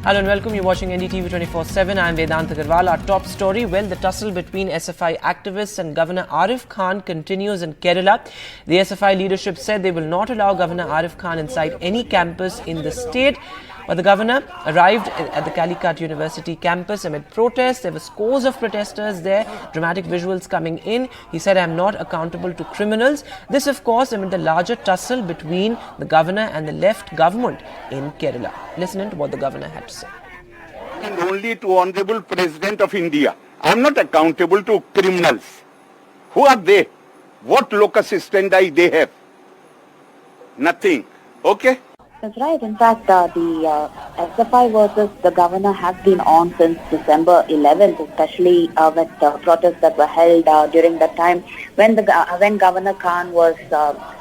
Hello and welcome. You're watching NDTV 24/7. I'm Vedant Agarwal. Our top story, well, the tussle between SFI activists and Governor Arif Khan continues in Kerala. The SFI leadership said they will not allow Governor Arif Khan inside any campus in the state. But the governor arrived at the Calicut University campus amid protests. There were scores of protesters there, dramatic visuals coming in. He said, "I'm not accountable to criminals." This, of course, amid the larger tussle between the governor and the left government in Kerala. Listen in to what the governor had to say. And only to Honorable President of India. I'm not accountable to criminals. Who are they? What locus standi they have? Nothing. Okay? That's right. In fact, the SFI versus the governor has been on since December 11th, especially with protests that were held during that time when Governor Khan was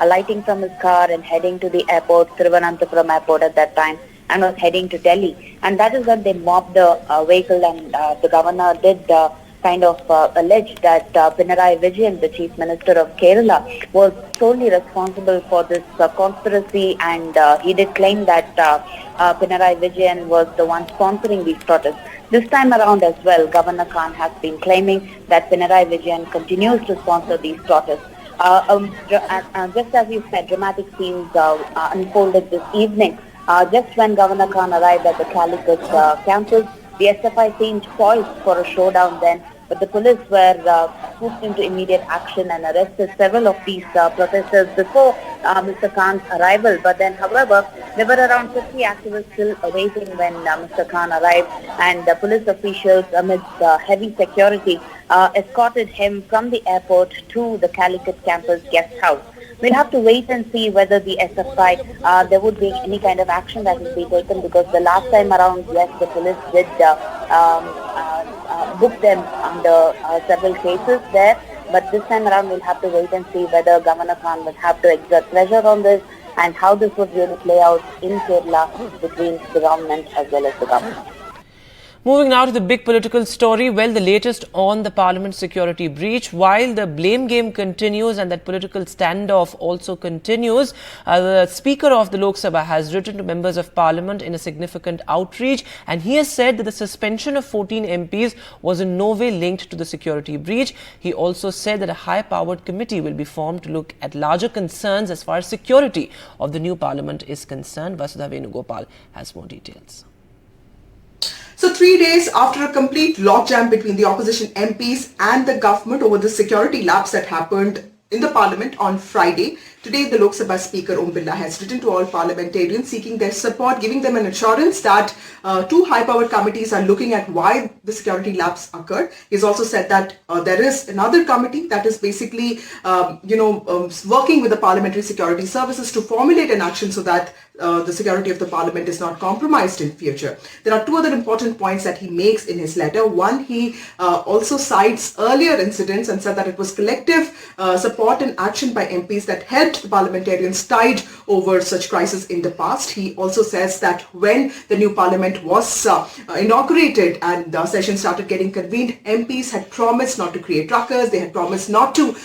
alighting from his car and heading to the airport, Thiruvananthapuram airport at that time, and was heading to Delhi. And that is when they mobbed the vehicle, and the governor did alleged that Pinarayi Vijayan, the Chief Minister of Kerala, was solely responsible for this conspiracy, and he did claim that Pinarayi Vijayan was the one sponsoring these protests. This time around as well, Governor Khan has been claiming that Pinarayi Vijayan continues to sponsor these protests. Just as you said, dramatic scenes unfolded this evening. Just when Governor Khan arrived at the Calicut campus, the SFI seemed poised for a showdown then, but the police were swooped into immediate action and arrested several of these protesters before Mr. Khan's arrival. But then, however, there were around 50 activists still awaiting when Mr. Khan arrived, and the police officials, amidst heavy security, escorted him from the airport to the Calicut campus guest house. We'll have to wait and see whether the SFI, there would be any kind of action that will be taken, because the last time around, yes, the police did book them under several cases there. But this time around, we'll have to wait and see whether Governor Khan will have to exert pressure on this and how this would really play out in Kerala between the government as well as the government. Moving now to the big political story, well, the latest on the Parliament security breach. While the blame game continues and that political standoff also continues, the Speaker of the Lok Sabha has written to members of Parliament in a significant outreach, and he has said that the suspension of 14 MPs was in no way linked to the security breach. He also said that a high-powered committee will be formed to look at larger concerns as far as security of the new Parliament is concerned. Vasudha Venugopal has more details. So 3 days after a complete logjam between the opposition MPs and the government over the security lapse that happened in the Parliament on Friday, today the Lok Sabha Speaker Om Birla has written to all parliamentarians seeking their support, giving them an assurance that two high-powered committees are looking at why the security lapse occurred. He's also said that there is another committee that is basically, working with the Parliamentary Security Services to formulate an action so that the security of the Parliament is not compromised in future. There are two other important points that he makes in his letter. One, he also cites earlier incidents and said that it was collective support and action by MPs that helped the parliamentarians tide over such crises in the past. He also says that when the new Parliament was inaugurated and the session started getting convened, MPs had promised not to create ruckus. They had promised not to,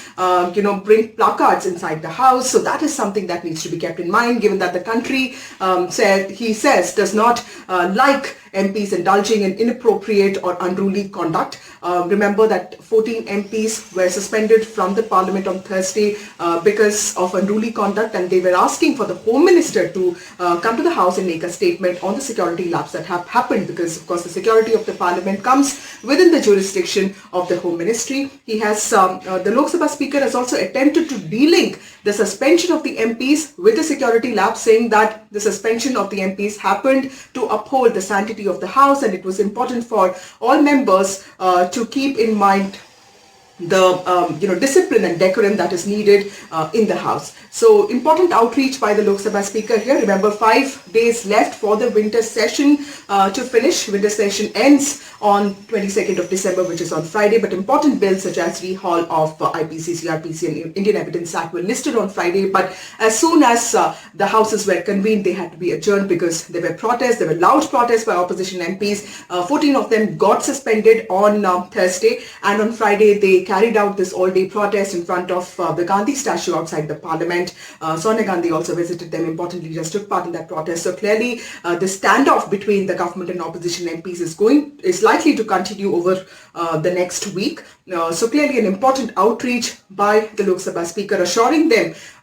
bring placards inside the House. So that is something that needs to be kept in mind, given that the country, he says, does not like MPs indulging in inappropriate or unruly conduct. Remember that 14 MPs were suspended from the Parliament on Thursday because of unruly conduct, and they were asking for the Home Minister to come to the House and make a statement on the security lapse that have happened, because of course the security of the Parliament comes within the jurisdiction of the Home Ministry. He has, the Lok Sabha Speaker has also attempted to de-link the suspension of the MPs with the security lapse, saying that the suspension of the MPs happened to uphold the sanctity of the House, and it was important for all members to keep in mind the discipline and decorum that is needed in the House. So important outreach by the Lok Sabha Speaker here. Remember, 5 days left for the winter session to finish. Winter session ends on 22nd of December, which is on Friday, but important bills such as rehaul of IPC, CRPC and Indian Evidence Act were listed on Friday, but as soon as the houses were convened, they had to be adjourned because there were protests, there were loud protests by opposition MPs. 14 of them got suspended on Thursday, and on Friday they carried out this all-day protest in front of the Gandhi statue outside the parliament. Sonia Gandhi also visited them. Important leaders took part in that protest. So clearly, the standoff between the government and opposition MPs is likely to continue over the next week. So clearly, an important outreach by the Lok Sabha Speaker, assuring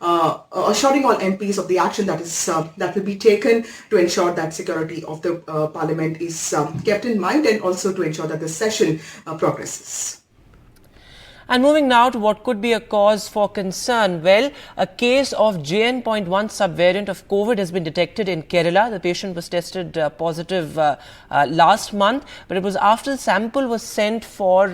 all MPs of the action that will be taken to ensure that security of the parliament is kept in mind, and also to ensure that the session progresses. And moving now to what could be a cause for concern. Well, a case of JN.1 subvariant of COVID has been detected in Kerala. The patient was tested positive last month, but it was after the sample was sent for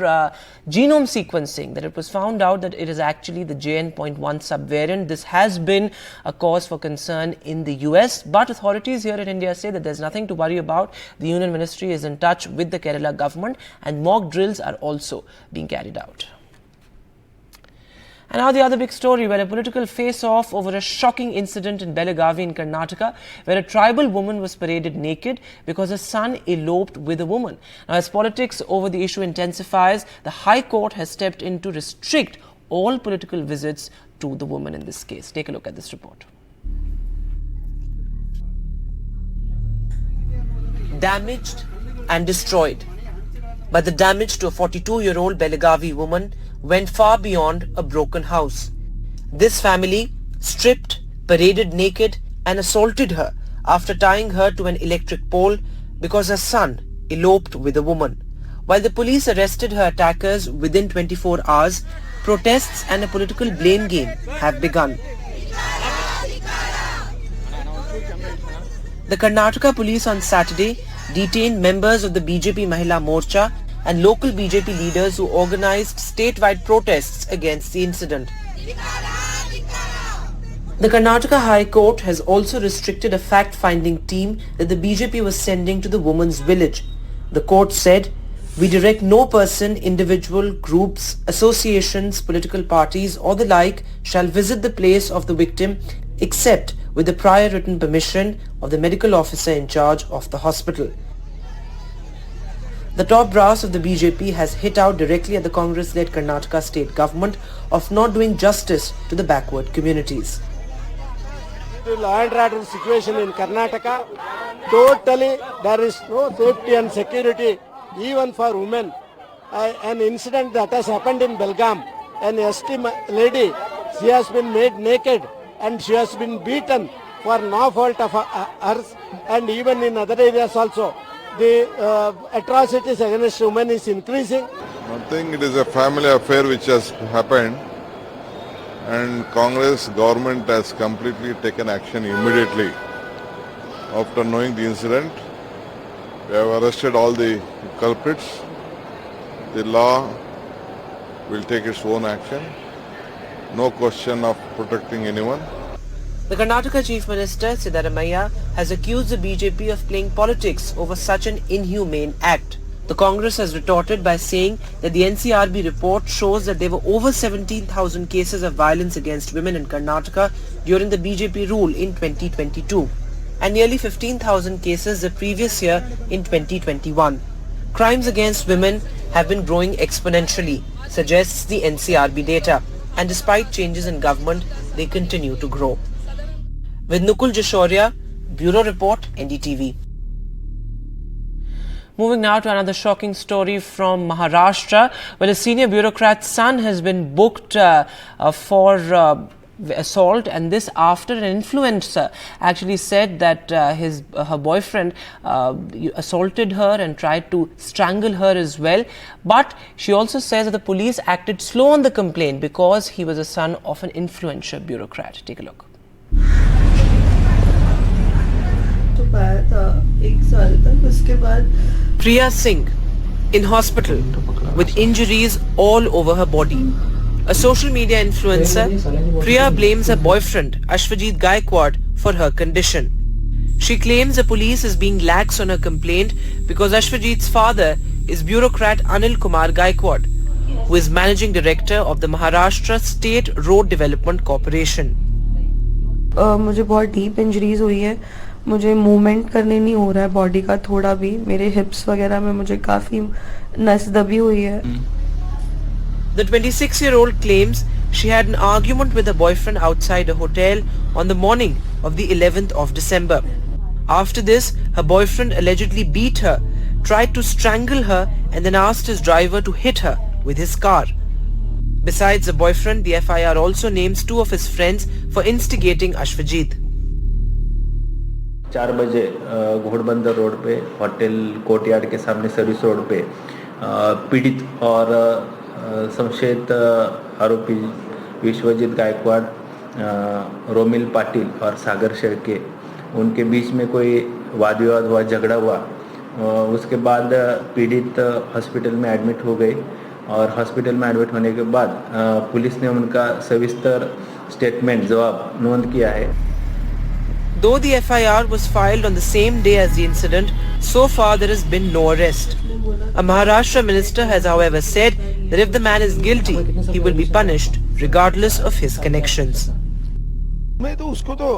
genome sequencing that it was found out that it is actually the JN.1 subvariant. This has been a cause for concern in the US, but authorities here in India say that there's nothing to worry about. The Union Ministry is in touch with the Kerala government, and mock drills are also being carried out. And now the other big story, where a political face-off over a shocking incident in Belagavi in Karnataka, where a tribal woman was paraded naked because her son eloped with a woman. Now, as politics over the issue intensifies, the High Court has stepped in to restrict all political visits to the woman in this case. Take a look at this report. Damaged and destroyed. But the damage to a 42-year-old Belagavi woman went far beyond a broken house. This family stripped, paraded naked and assaulted her after tying her to an electric pole because her son eloped with a woman. While the police arrested her attackers within 24 hours, protests and a political blame game have begun. The Karnataka police on Saturday detained members of the BJP Mahila Morcha and local BJP leaders who organized statewide protests against the incident. The Karnataka High Court has also restricted a fact-finding team that the BJP was sending to the woman's village. The court said, "We direct no person, individual, groups, associations, political parties or the like shall visit the place of the victim except with the prior written permission of the medical officer in charge of the hospital." The top brass of the BJP has hit out directly at the Congress-led Karnataka state government of not doing justice to the backward communities. The law and order situation in Karnataka, totally there is no safety and security even for women. An incident that has happened in Belgaum, an ST lady, she has been made naked and she has been beaten for no fault of hers, and even in other areas also. The atrocities against women is increasing. I think it is a family affair which has happened, and Congress government has completely taken action immediately. After knowing the incident, we have arrested all the culprits. The law will take its own action. No question of protecting anyone. The Karnataka Chief Minister Siddaramaiah has accused the BJP of playing politics over such an inhumane act. The Congress has retorted by saying that the NCRB report shows that there were over 17,000 cases of violence against women in Karnataka during the BJP rule in 2022 and nearly 15,000 cases the previous year in 2021. Crimes against women have been growing exponentially, suggests the NCRB data, and despite changes in government, they continue to grow. With Nukul Jashoria, Bureau Report, NDTV. Moving now to another shocking story from Maharashtra, where a senior bureaucrat's son has been booked for assault, and this after an influencer actually said that her boyfriend assaulted her and tried to strangle her as well. But she also says that the police acted slow on the complaint because he was a son of an influential bureaucrat. Take a look. Priya Singh in hospital with injuries all over her body. A social media influencer, Priya blames her boyfriend Ashwajit Gaikwad for her condition. She claims the police is being lax on her complaint because Ashwajit's father is bureaucrat Anil Kumar Gaikwad, who is managing director of the Maharashtra State Road Development Corporation. मुझे बहुत deep injuries हुई है, मुझे movement करने नहीं हो रहा है बॉडी का थोड़ा भी, मेरे हिप्स वगैरह में मुझे काफ़ी नस दबी हुई है। The 26-year-old claims she had an argument with her boyfriend outside a hotel on the morning of the 11th of December. After this, her boyfriend allegedly beat her, tried to strangle her and then asked his driver to hit her with his car. Besides the boyfriend, the FIR also names two of his friends for instigating Ashwajit. 4 बजे Ghodbunder road पे hotel courtyard के सामने service road पे पीड़ित और संशयित आरोपी विश्वजीत गायकवाड़, रोमिल पाटिल और सागर शेड़के उनके बीच में कोई वाद विवाद हुआ, झगड़ा हुआ। उसके बाद पीड़ित हॉस्पिटल में एडमिट हो गई और हॉस्पिटल में एडमिट होने के बाद पुलिस ने उनका सविस्तर स्टेटमेंट जवाब नोंद किया है। Though the FIR was filed on the same day as the incident, so far there has been no arrest. A Maharashtra minister has however said that if the man is guilty, he will be punished regardless of his connections. मैं तो उसको तो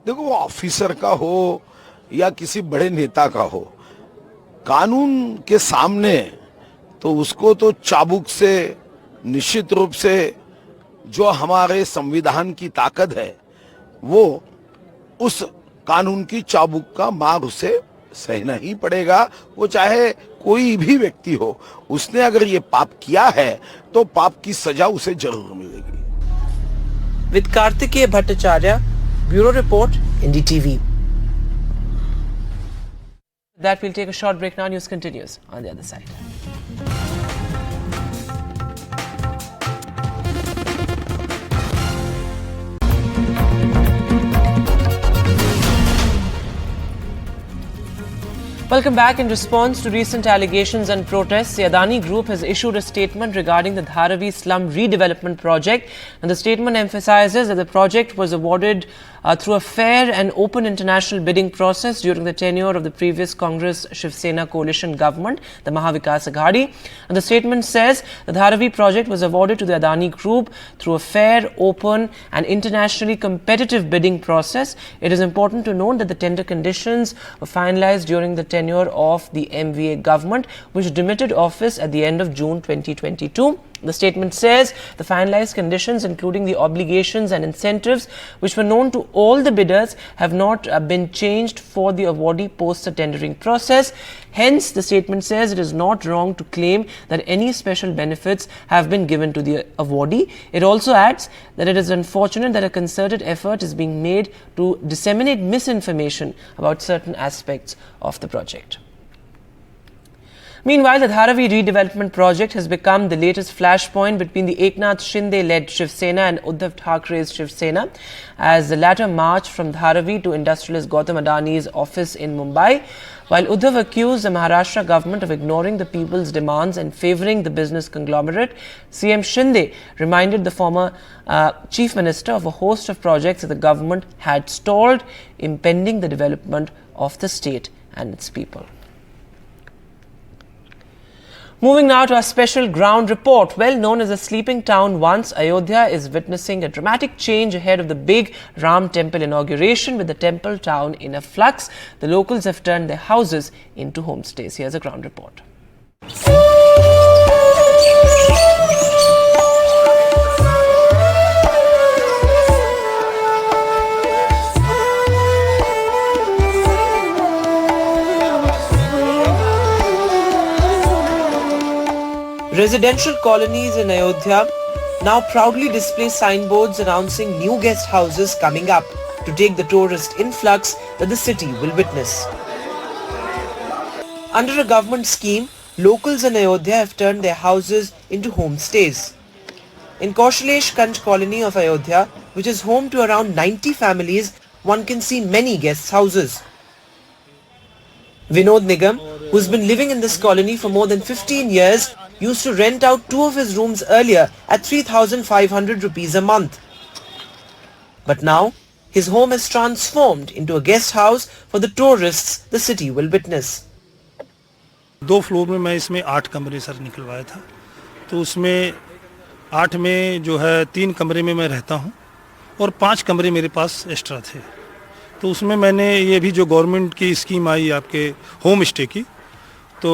देखो वो officer का हो या किसी बड़े नेता का हो, कानून के सामने तो उसको तो चाबुक से निश्चित रूप से जो हमारे संविधान की ताकत है वो उस कानून की चाबुक का मार उसे सहना ही पड़ेगा। वो चाहे कोई भी व्यक्ति हो, उसने अगर ये पाप किया है तो पाप की सजा उसे जरूर मिलेगी। With Kartikeya Bhattacharya, Bureau Report, NDTV. That we'll take a short break now. News continues on the other side. Welcome back. In response to recent allegations and protests, the Adani Group has issued a statement regarding the Dharavi slum redevelopment project. And the statement emphasizes that the project was awarded through a fair and open international bidding process during the tenure of the previous Congress-Shiv Sena coalition government, the Mahavikas Aghadi. And the statement says the Dharavi project was awarded to the Adani Group through a fair, open and internationally competitive bidding process. It is important to note that the tender conditions were finalized during the tenure of the MVA government, which demitted office at the end of June 2022. The statement says the finalized conditions, including the obligations and incentives which were known to all the bidders, have not been changed for the awardee post the tendering process. Hence, the statement says it is not wrong to claim that any special benefits have been given to the awardee. It also adds that it is unfortunate that a concerted effort is being made to disseminate misinformation about certain aspects of the project. Meanwhile, the Dharavi redevelopment project has become the latest flashpoint between the Eknath Shinde-led Shiv Sena and Uddhav Thackeray's Shiv Sena, as the latter marched from Dharavi to industrialist Gautam Adani's office in Mumbai. While Uddhav accused the Maharashtra government of ignoring the people's demands and favouring the business conglomerate, CM Shinde reminded the former chief minister of a host of projects that the government had stalled, impeding the development of the state and its people. Moving now to our special ground report. Well known as a sleeping town once, Ayodhya is witnessing a dramatic change ahead of the big Ram temple inauguration, with the temple town in a flux. The locals have turned their houses into homestays. Here's a ground report. Residential colonies in Ayodhya now proudly display signboards announcing new guest houses coming up to take the tourist influx that the city will witness. Under a government scheme, locals in Ayodhya have turned their houses into homestays. In Kaushalesh Kanj colony of Ayodhya, which is home to around 90 families, one can see many guest houses. Vinod Nigam, who's been living in this colony for more than 15 years, used to rent out 2 of his rooms earlier at 3,500 rupees a month. But now, his home is transformed into a guest house for the tourists the city will witness. 2 floor में मैं इसमें 8 कमरे sir निकलवाया था, तो उसमें 8 में जो है 3 कमरे में मैं रहता हूँ और 5 कमरे मेरे पास एक्स्ट्रा थे। तो उसमें मैंने ये भी जो गवर्नमेंट की स्कीम आई आपके होम स्टे की, तो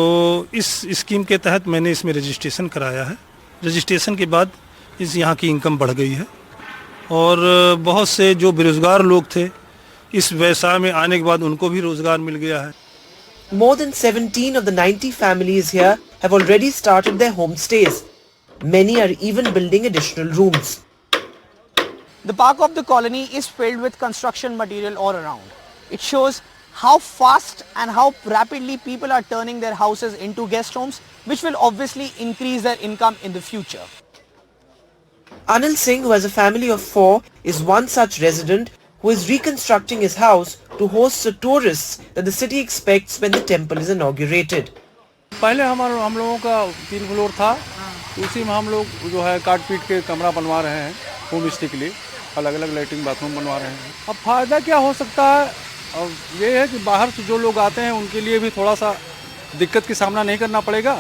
इस स्कीम के तहत मैंने इसमें रजिस्ट्रेशन कराया है रजिस्ट्रेशन के बाद इस यहाँ की इनकम बढ़ गई है और बहुत से जो बेरोज़गार लोग थे इस व्यवसाय में आने के बाद उनको भी रोज़गार मिल गया है. More than 17 of the 90 families here have already started their homestays. Many are even building additional rooms. The park of the colony is filled with construction material all around. It shows how fast and how rapidly people are turning their houses into guest homes, which will obviously increase their income in the future. Anil Singh, who has a family of 4, is one such resident who is reconstructing his house to host the tourists that the city expects when the temple is inaugurated. पहले हम लोगों का 3 floor था, उसी में हम लोग जो है काट पीट के कमरा बनवा रहे हैं होम स्टे के लिए, अलग अलग लैट्रिन बाथरूम बनवा रहे हैं. अब फ़ायदा क्या हो सकता है? अब ये है कि बाहर से जो लोग आते हैं उनके लिए भी थोड़ा सा दिक्कत का सामना नहीं करना पड़ेगा.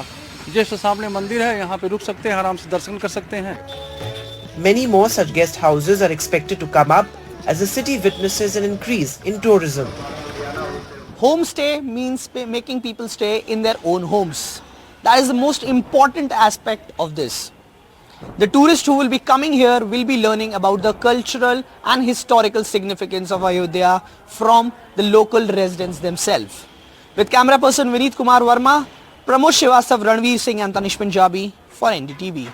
जैसे सामने मंदिर है, यहाँ पे रुक सकते हैं, आराम से दर्शन कर सकते हैं. Many more such guest houses are expected to come up as the city witnesses an increase in tourism. Homestay means making people stay in their own homes. That is the most important aspect of this. The tourists who will be coming here will be learning about the cultural and historical significance of Ayodhya from the local residents themselves. With camera person Vineet Kumar Verma, Pramod Srivastav, Ranveer Singh and Tanish Punjabi for NDTV.